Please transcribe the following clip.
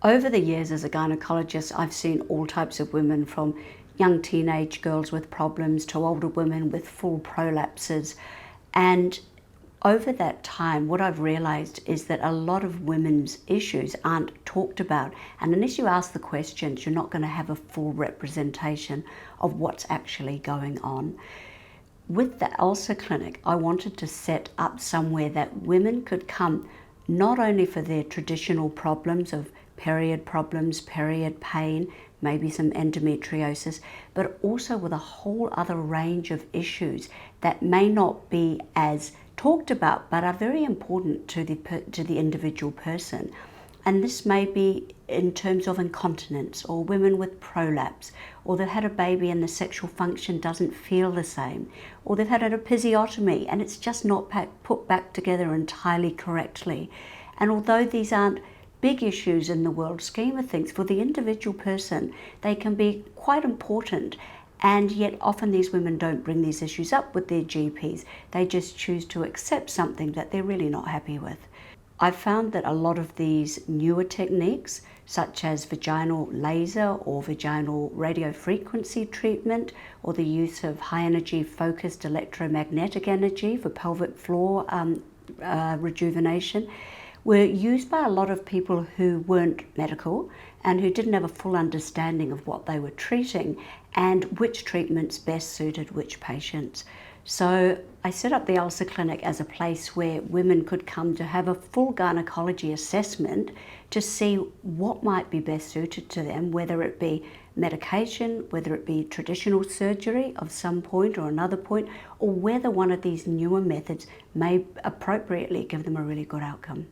Over the years as a gynaecologist, I've seen all types of women, from young teenage girls with problems to older women with full prolapses. And over that time, what I've realized is that a lot of women's issues aren't talked about. And unless you ask the questions, you're not going to have a full representation of what's actually going on. With the Elsa Clinic, I wanted to set up somewhere that women could come not only for their traditional problems of period problems, period pain, maybe some endometriosis, but also with a whole other range of issues that may not be as talked about, but are very important to the individual person. And this may be in terms of incontinence, or women with prolapse, or they've had a baby and the sexual function doesn't feel the same, or they've had an episiotomy and it's just not put back together entirely correctly. And although these aren't big issues in the world scheme of things, for the individual person, they can be quite important. And yet often these women don't bring these issues up with their GPs. They just choose to accept something that they're really not happy with. I've found that a lot of these newer techniques, such as vaginal laser or vaginal radiofrequency treatment, or the use of high energy focused electromagnetic energy for pelvic floor rejuvenation, were used by a lot of people who weren't medical and who didn't have a full understanding of what they were treating and which treatments best suited which patients. So I set up the Elsa Clinic as a place where women could come to have a full gynecology assessment to see what might be best suited to them, whether it be medication, whether it be traditional surgery of some point or another point, or whether one of these newer methods may appropriately give them a really good outcome.